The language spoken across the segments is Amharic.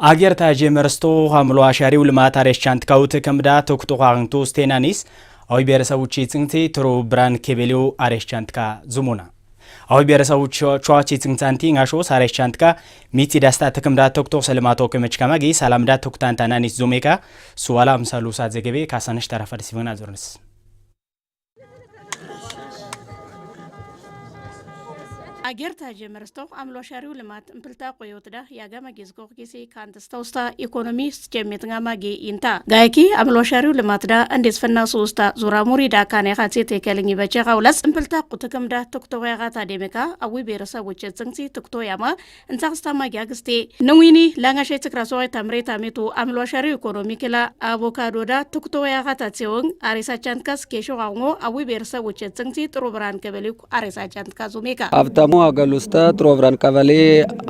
አገር ታጀ መርስቶ ሐምሎ አሻሪው ልማት አሬቻንት ካውት ከምዳ ተኩቶ ቋንቶ ስቴናኒስ አዊ ብሔረሰቦች ጽንቴ ትሮ ብራን ኬቤሊዮ አሬቻንት ካ ዙሙና አዊ ብሔረሰቦች ቿቺ ጽንታንቲ ጋሾ አሬቻንት ካ ሚቲ ዳስታ ተከምዳ ተኩቶ ሰለማቶ ከመች ከማጊ ሰላምዳ ተኩታንታናኒስ ዙሜካ ሱዋላ ምሳሉ ሳት ዘገቤ ካሳነሽ ተራፈደ ሲሆን አዞርንስ አገር ታጀ መርስቶ ሐምሎ አሻሪው ልማት እንፕልታ ቆዮትዳ ያጋማ ጌዝጎ ጊዜ ካንተስተውስታ ኢኮኖሚ ስጀሜት ጋማጌ ኢንታ ጋይኪ ሐምሎ አሻሪው ልማትዳ እንዴት ፈናሱ ውስታ ዙራ ሙሪዳ ካኔ ኻጼ ተከለኝ በቸኻውላስ እንፕልታ ቁተከምዳ ተክቶ ያጋታ ደሜካ አዊ ብሔረሰቦች ጽንሲ ተክቶ ያማ እንታክስታ ማጊያግስቴ ነዊኒ ላንጋሸ ተክራሶ ታምሬታ ሜቱ ሐምሎ አሻሪው ኢኮኖሚ ክላ አቮካዶዳ ተክቶ ያጋታ ጽዮን አሬሳቻንካስ ኬሾጋngo አዊ ብሔረሰቦች ጽንሲ ጥሩ ብራን ከበሊኩ አሬሳቻንካ ዙሜካ አገሉስታ ጥሮብራን ቀበሌ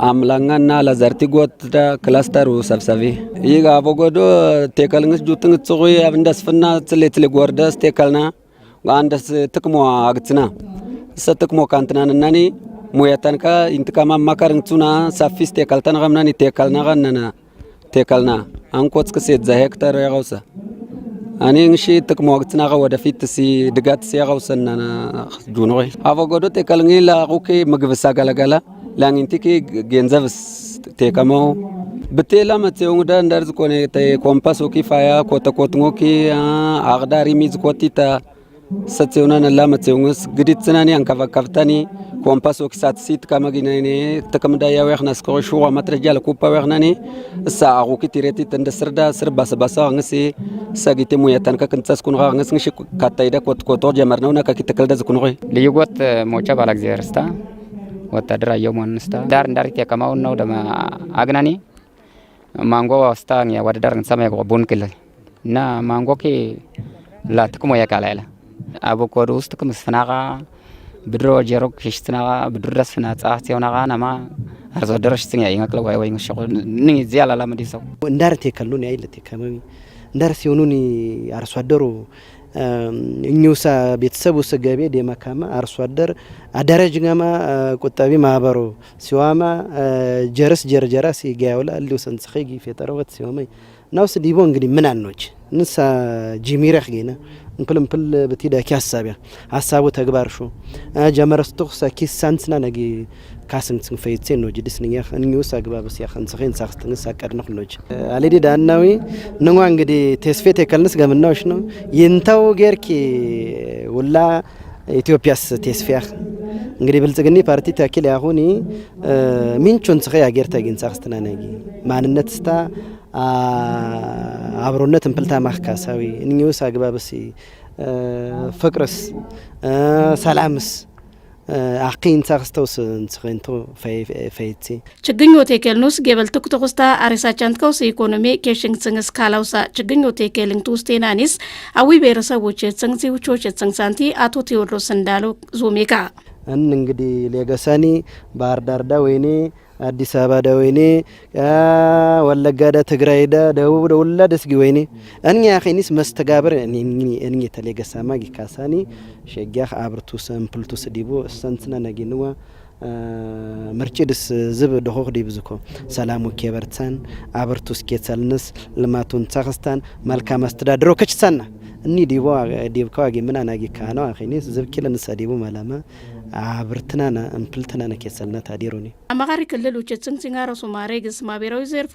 አምላንጋና ለዘርቲ ጎትዳ ክላስተሩ ሰብሰቢ ይጋ አቮጋዶ ቴከልንስ ጁትን ጽቁይ አብንደስፍና ጽሌትሊ ጎርደስ ቴከልና አንደስ ጥቅሞ አግጽና ሰጥቅሞ ካንትናንናኒ ሙያታንካ ኢንትካማ ማካርንቱና ሳፊስ ቴከልተን ገምናኒ ቴከልና ገነና ቴከልና አንቆጽ ከሴት ዘ ሄክታር ያውሳ አኔ እንሺ ጥቅሞ አግጽና ወደፊት ሲ ድጋት ሲያውሰና ጁኖይ አቮጋዶ ቴከልንጊ ላቁኪ ምግብሳ ገለገላ ላንንቲኪ ገንዘብስ ቴከማው በቴላ መጽዮንዳ እንደርዝ ኮኔ ተ ኮምፓስ ኦኪፋያ ኮተኮትንጎኪ አግዳሪ ሚዝ ኮቲታ ሰጽዮናን ለማጽዮንስ ግዲትናኒ አንካፋካፍታኒ ኮምፓስ ኦክሳት ሲት ከመጊናኔ ተከምዳ ያወኽናስ ኮሹ ማትረጃ ለኩፓ ወኽናኒ እሳ አቁኪ ቲሬቲ እንደስርዳ ስርባሰባሳ እንሲ ሰጊቲ ሙያታን ከንጸስኩን ጋንስ ንሽ ካታይዳ ኮትኮቶ ጀመርነውና ከኪተከልደ ዝኩንቆይ ልይጎት ሞቻ ባላግዚያርስታ ወታደራ የሞንስታ ዳር እንዳሪት ያከማው ነው ደማ አግናኒ ማንጎ ዋስታን ያወዳደር እንሰማ ያቆቡን ክልል እና ማንጎኪ ላትኩሞ ያካላላ አቮካዶ ውስጥ ከመስፈናጋ ብድሮ ጀሮክ ሽትናጋ ብድረስ ፍናጻ ሲሆናጋ ናማ አርዞ ደረሽትኛ ይንቀለው ወይ ንሽቆ ንኝ ዚያላ ለምዲሰው እንዳርቴ ከሉን ያይለቴ ከመሚ እንዳርስ ይሆኑኒ አርሶ አደሩ እኙሳ ቤተሰቡ ሰገቤ ደማካማ አርሶ አደር አዳራጅጋማ ቁጣቢ ማህበሩ ሲዋማ ጀርስ ጀርጀራ ሲጋውላ ሊውሰን ጽኺ ፈጠረወት ሲወመይ ናውስ ዲቦ እንግዲህ ምን አንኖች ንሳ ጂሚራህ ገና እንክልምፕል በቲዳ ኪያሳቢያ ሐሳቡ ተግባርሹ ጀመረስቱ ሰኪስ ሳንስና ነጊ ካስንስን ፈይጼ ነው ጅድስንኛ እንዩስ አግባብስ ያኸን ጽኺን ሳክስተንስ አቀድነው ነው አለዲ ዳናዊ ንዋ እንግዲህ ተስፌት የከልንስ ገምናውሽ ነው ይንታው ገርኪ ወላ ኢትዮጵያስ ተስፊያህ እንግዲህ ብልጽግኒ ፓርቲ ታኪል ያሁኒ ሚንቹን ጽኺ አገር ታጊን ሳክስተና ነጊ ማንነት ስታ አብሮነት እንፕልታ ማህካሳዊ እንዩስ አግባብስ ፍቅርስ ሰላምስ አቂን ሳክስተውስ እንጽኺንቶ ፈይቲ ችግኝ ሆቴልኑስ ገበል ተኩተኩስታ አሬሳቻንትካውስ ኢኮኖሚ ኬሽንግ ጽንስ ካላውሳ ችግኝ ሆቴልን ቱስቴናኒስ አዊ ብሔረሰቦች ጽንሲ ውቾች ጽንሳንቲ አቶ ቴዎድሮስ እንዳሉ ዙሜካ እንግዲህ ሌጋሳኒ ባህር ዳርዳ ወይኔ አዲስ አበባ ዳወይኔ ወለጋዳ ትግራይዳ ደቡብ ደውላ ደስጊ ወይኔ እንኛ ያኺኒስ መስተጋብር እንኛ ተሌገሳማ ጊካሳኒ ሸጊያህ አብርቱ ሰምፕልቱ ስዲቦ ሰንትና ነጊንዋ ምርጭድስ ዝብ ደሆኽ ዲብዝኮ ሰላሙ ከበርታን አብርቱ ስኬትሳልንስ ልማቱን ታኸስታን መልካም አስተዳድሮ ከችሳና እኒ ዲቦ ዲብካው አገምና ናጊ ካናው አኺኒስ ዝብኪለን ሰዲቦ ማላማ አብርትናና እንፕልትናና ከሰልና ታዲሮኒ አማኻሪ ክልል ውጭትን ሲንጋራ ሶማሬ ግስ ማቤራዊ ዘርፉ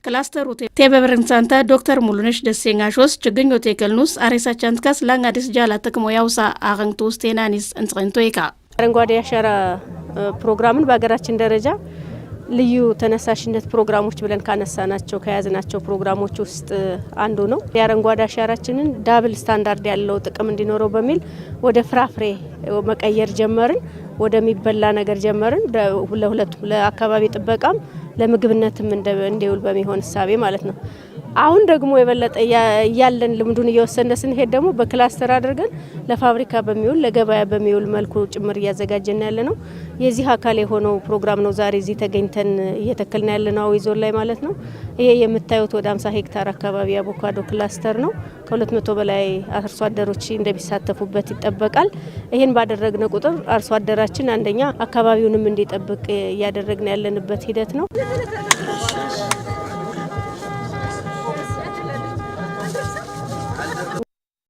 ክላስተሩ ቴበብረንሳንታ ዶክተር ሙሉነሽ ደሴንጋሾስ ችግኝ ሆቴልኑስ አሬሳቻንትካስ ላንጋዲስ ጃላ ተከሞ ያውሳ አገንቶስ ቴናኒስ እንጽንቶይካ አረንጓዴ አሻራ ፕሮግራምን በአገራችን ደረጃ ልዩ ተነሳሽነት ፕሮግራሞች ብለን ካነሳናቸው ከያዝናቸው ፕሮግራሞች ውስጥ አንዱ ነው። የአረንጓዴ አሻራችንን ዳብል ስታንዳርድ ያለው ጥቅም እንዲኖረው በሚል ወደ ፍራፍሬ መቀየር ጀመርን፣ ወደሚበላ ነገር ጀመርን። ለሁለቱም ለአካባቢ ጥበቃም ለምግብነትም እንደውል በሚሆን ሐሳቤ ማለት ነው። አሁን ደግሞ የበለጠ ያለን ልምዱን እየወሰነ ስንሄድ ደግሞ በክላስተር አድርገን ለፋብሪካ በሚውል ለገበያ በሚውል መልኩ ጭምር ያዘጋጀና ያለነው የዚህ አካል የሆነው ፕሮግራም ነው። ዛሬ እዚህ ተገኝተን እየተከልና ያለነው ይዞን ላይ ማለት ነው። ይሄ የምታዩት ወደ 50 ሄክታር አካባቢ አቮካዶ ክላስተር ነው። ከ200 በላይ አርሶ አደሮች እንደሚሳተፉበት ይጠበቃል። ይሄን ባደረግነው ቁጥር አርሶ አደራችን አንደኛ አካባቢውንም እንዲጠብቅ ያደረግን ያለንበት ሂደት ነው።